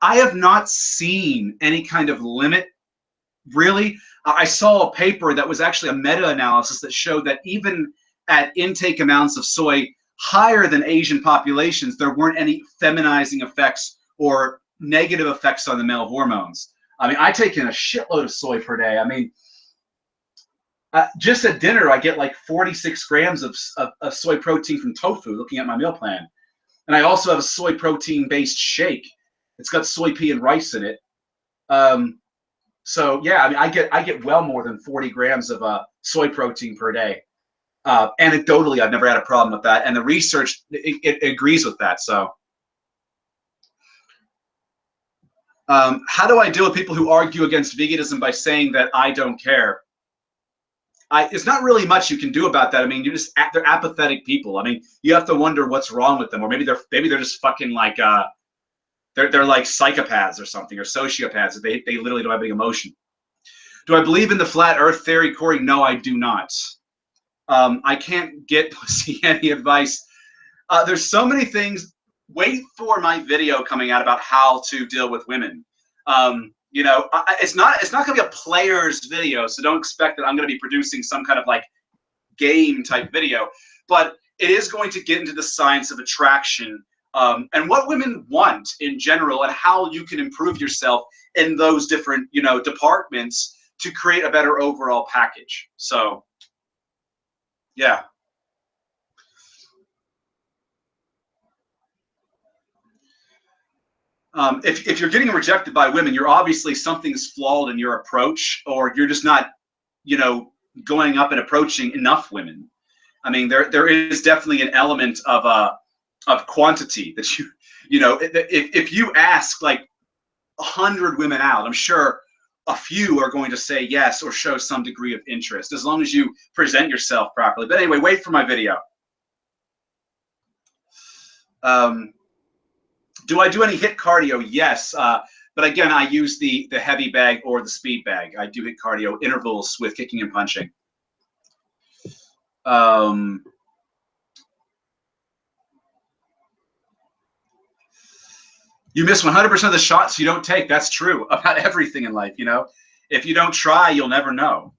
I have not seen any kind of limit, really. I saw a paper that was actually a meta-analysis that showed that even at intake amounts of soy higher than Asian populations, there weren't any feminizing effects or negative effects on the male hormones. I mean, I take in a shitload of soy per day. I mean, just at dinner, I get like 46 grams of soy protein from tofu, looking at my meal plan. And I also have a soy protein-based shake. It's got soy pea and rice in it. So yeah, I mean, I get well more than 40 grams of soy protein per day. Anecdotally, I've never had a problem with that, and the research it agrees with that. So, how do I deal with people who argue against veganism by saying that I don't care? It's not really much you can do about that. I mean, they're apathetic people. I mean, you have to wonder what's wrong with them, or maybe they're just fucking like they're like psychopaths or something, or sociopaths. They literally don't have any emotion. Do I believe in the flat Earth theory, Cory? No, I do not. I can't get pussy any advice. There's so many things. Wait for my video coming out about how to deal with women. You know, it's not going to be a player's video, so don't expect that I'm going to be producing some kind of like game type video. But it is going to get into the science of attraction and what women want in general, and how you can improve yourself in those different, you know, departments to create a better overall package. So, yeah. If you're getting rejected by women, you're obviously something's flawed in your approach, or you're just not, you know, going up and approaching enough women. I mean, there is definitely an element of quantity that you know, if you ask like 100 women out, I'm sure a few are going to say yes or show some degree of interest, as long as you present yourself properly. But anyway, wait for my video. Do I do any HIIT cardio? Yes. But again, I use the heavy bag or the speed bag. I do HIIT cardio intervals with kicking and punching. You miss 100% of the shots you don't take. That's true about everything in life, you know. If you don't try, you'll never know.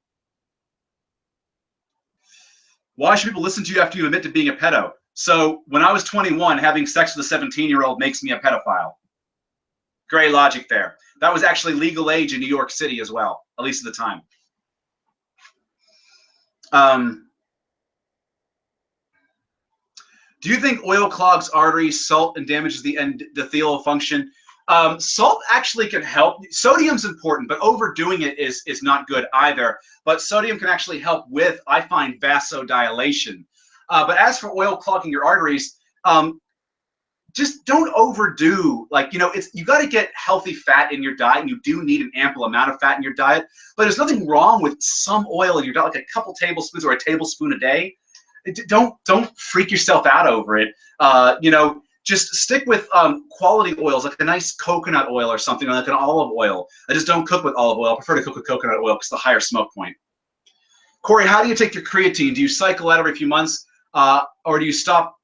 Why should people listen to you after you admit to being a pedo? So when I was 21, having sex with a 17-year-old makes me a pedophile. Great logic there. That was actually legal age in New York City as well, at least at the time. Do you think oil clogs arteries, salt, and damages the endothelial function? Salt actually can help. Sodium's important, but overdoing it is not good either. But sodium can actually help with, I find, vasodilation. But as for oil clogging your arteries, just don't overdo. Like, you know, you got to get healthy fat in your diet, and you do need an ample amount of fat in your diet. But there's nothing wrong with some oil in your diet, like a couple tablespoons or a tablespoon a day. Don't freak yourself out over it. You know, just stick with quality oils, like a nice coconut oil or something, like an olive oil. I just don't cook with olive oil. I prefer to cook with coconut oil because the higher smoke point. Cory, how do you take your creatine? Do you cycle out every few months, or do you stop?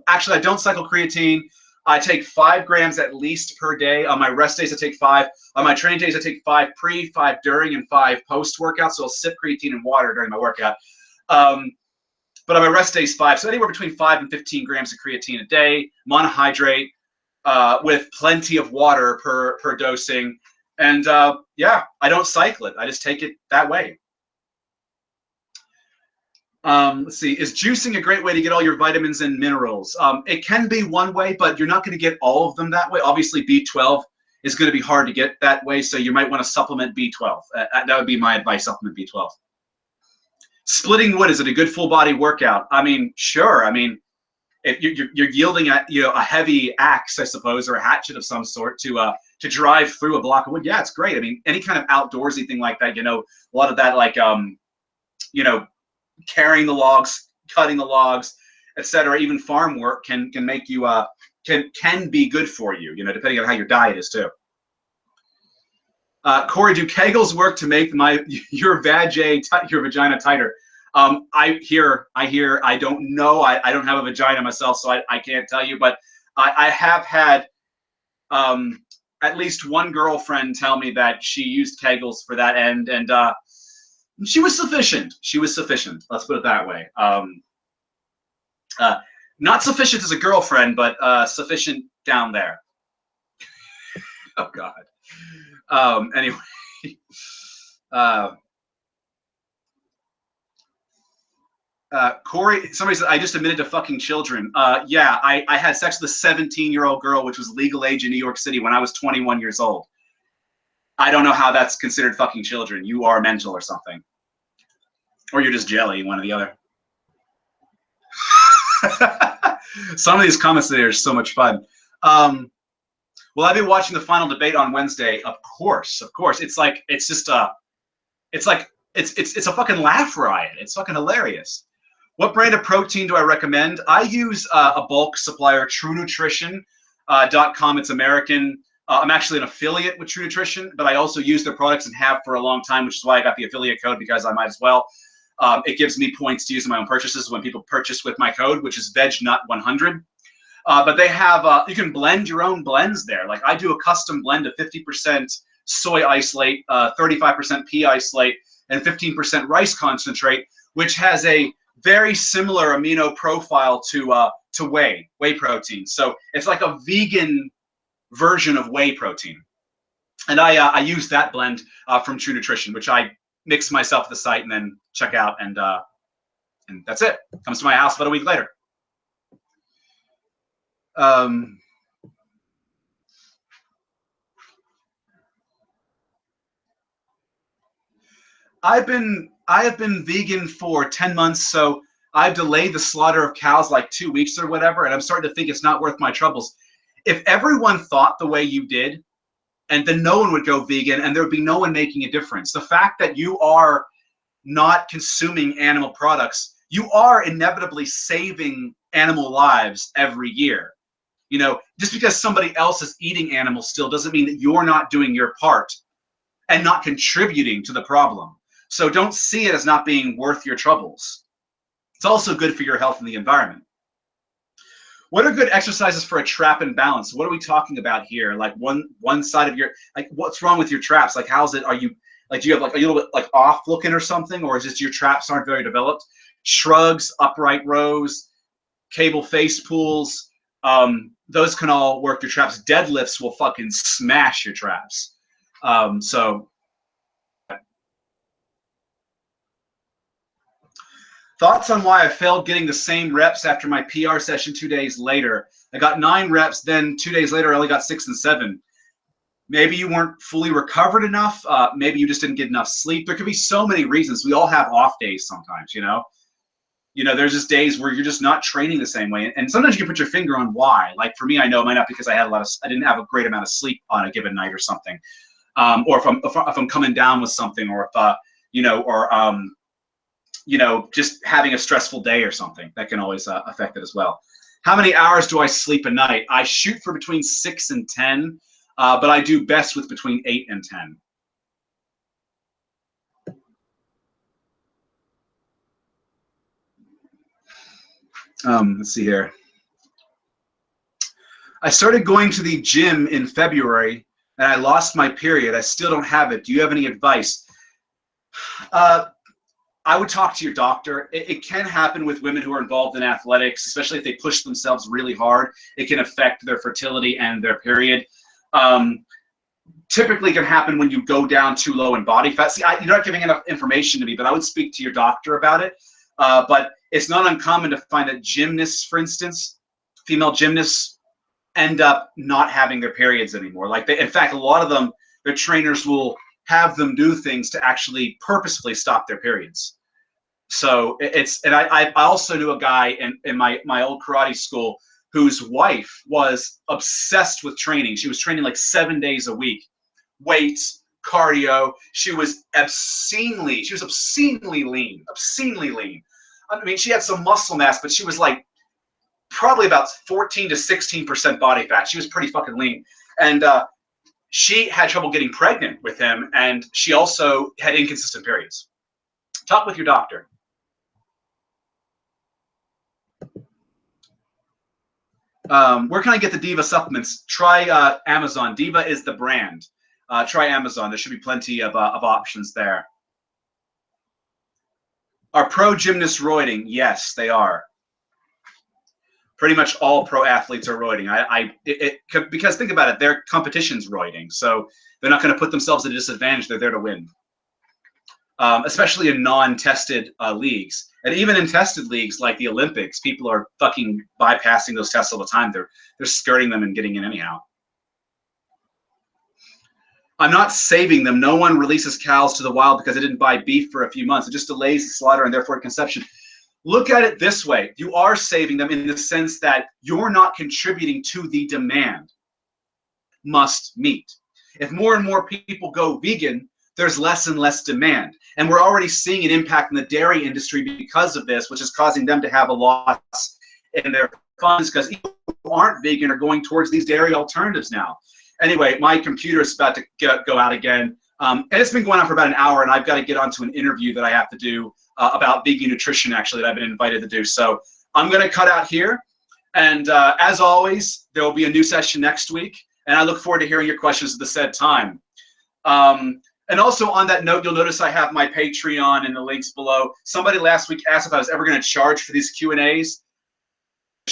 Actually, I don't cycle creatine. I take 5 grams at least per day. On my rest days, I take 5. On my training days, I take 5 pre, 5 during, and 5 post-workout. So I'll sip creatine and water during my workout. But on my rest days, 5. So anywhere between 5 and 15 grams of creatine a day, monohydrate, with plenty of water per dosing. And yeah, I don't cycle it. I just take it that way. Let's see, is juicing a great way to get all your vitamins and minerals? It can be one way, but you're not going to get all of them that way. Obviously, B12 is going to be hard to get that way, so you might want to supplement B12. That would be my advice, supplement B12. Splitting wood, is it a good full body workout? I mean, sure. I mean, if you're yielding a a heavy axe, I suppose, or a hatchet of some sort to drive through a block of wood. Yeah, it's great. I mean, any kind of outdoorsy thing like that, a lot of that, like carrying the logs, cutting the logs, etc. Even farm work can make you can be good for you, depending on how your diet is too. Cory, do Kegels work to make your vagina tighter? I hear. I don't know. I don't have a vagina myself, so I can't tell you. But I have had at least one girlfriend tell me that she used Kegels for that end, and she was sufficient. She was sufficient. Let's put it that way. Not sufficient as a girlfriend, but sufficient down there. Oh God. Anyway. Cory, somebody said, I just admitted to fucking children. Yeah, I had sex with a 17-year-old girl, which was legal age in New York City when I was 21 years old. I don't know how that's considered fucking children. You are mental or something. Or you're just jelly, one or the other. Some of these comments today are so much fun. Well, I've been watching the final debate on Wednesday. Of course. It's like it's a fucking laugh riot. It's fucking hilarious. What brand of protein do I recommend? I use a bulk supplier, TrueNutrition.com. It's American. I'm actually an affiliate with True Nutrition, but I also use their products and have for a long time, which is why I got the affiliate code, because I might as well. It gives me points to use in my own purchases when people purchase with my code, which is VegNut100. But they have, you can blend your own blends there. Like I do a custom blend of 50% soy isolate, 35% pea isolate, and 15% rice concentrate, which has a very similar amino profile to whey protein. So it's like a vegan version of whey protein. And I use that blend from True Nutrition, which I mix myself at the site and then check out, and that's it. Comes to my house about a week later. I have been vegan for 10 months, so I've delayed the slaughter of cows like 2 weeks or whatever, and I'm starting to think it's not worth my troubles. If everyone thought the way you did, and then no one would go vegan, and there would be no one making a difference. The fact that you are not consuming animal products, you are inevitably saving animal lives every year. Just because somebody else is eating animals still doesn't mean that you're not doing your part and not contributing to the problem. So don't see it as not being worth your troubles. It's also good for your health and the environment. What are good exercises for a trap and balance? What are we talking about here? Like one side of your, like what's wrong with your traps? Like how's it, are you, like do you have like a little bit like off looking or something? Or is it your traps aren't very developed? Shrugs, upright rows, cable face pulls, those can all work your traps. Deadlifts will fucking smash your traps. So thoughts on why I failed getting the same reps after my PR session 2 days later. I got 9 reps, then 2 days later I only got 6 and 7. Maybe you weren't fully recovered enough. Maybe you just didn't get enough sleep. There could be so many reasons. We all have off days sometimes, there's just days where you're just not training the same way. And sometimes you can put your finger on why. Like for me, I know it might not because I didn't have a great amount of sleep on a given night or something. Or if I'm coming down with something, or if, just having a stressful day or something, that can always affect it as well. How many hours do I sleep a night? I shoot for between 6 and 10, but I do best with between 8 and 10. Let's see here. I started going to the gym in February and I lost my period. I still don't have it. Do you have any advice? I would talk to your doctor. It can happen with women who are involved in athletics, especially if they push themselves really hard. It can affect their fertility and their period. Typically can happen when you go down too low in body fat. See, you're not giving enough information to me, but I would speak to your doctor about it. But it's not uncommon to find that gymnasts, for instance, female gymnasts, end up not having their periods anymore. Like in fact, a lot of them, their trainers will have them do things to actually purposefully stop their periods. So and I also knew a guy in my old karate school whose wife was obsessed with training. She was training like 7 days a week, weights, cardio. She was obscenely lean, obscenely lean. I mean, she had some muscle mass, but she was like probably about 14 to 16% body fat. She was pretty fucking lean. And she had trouble getting pregnant with him, and she also had inconsistent periods. Talk with your doctor. Where can I get the Diva supplements? Try Amazon. Diva is the brand. Try Amazon. There should be plenty of options there. Are pro gymnasts roiding? Yes, they are. Pretty much all pro athletes are roiding. Because think about it, their competition's roiding, so they're not going to put themselves at a disadvantage. They're there to win. Especially in non-tested leagues. And even in tested leagues like the Olympics, people are fucking bypassing those tests all the time. They're skirting them and getting in anyhow. I'm not saving them. No one releases cows to the wild because they didn't buy beef for a few months. It just delays the slaughter and therefore conception. Look at it this way. You are saving them in the sense that you're not contributing to the demand. Must meet. If more and more people go vegan, there's less and less demand. And we're already seeing an impact in the dairy industry because of this, which is causing them to have a loss in their funds because people who aren't vegan are going towards these dairy alternatives now. Anyway, my computer is about to go out again. And it's been going on for about an hour, and I've got to get onto an interview that I have to do about vegan nutrition, actually, that I've been invited to do. So I'm going to cut out here. And as always, there will be a new session next week. And I look forward to hearing your questions at the said time. And also on that note, you'll notice I have my Patreon in the links below. Somebody last week asked if I was ever going to charge for these Q&As.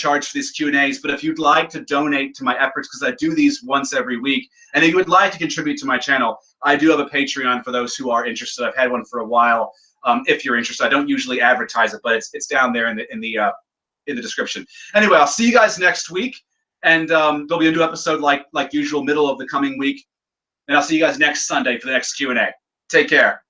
But if you'd like to donate to my efforts, because I do these once every week, and if you would like to contribute to my channel, I do have a Patreon for those who are interested. I've had one for a while. If you're interested, I don't usually advertise it, but it's down there in the description. Anyway, I'll see you guys next week, and there'll be a new episode like usual, middle of the coming week. And I'll see you guys next Sunday for the next Q&A. Take care.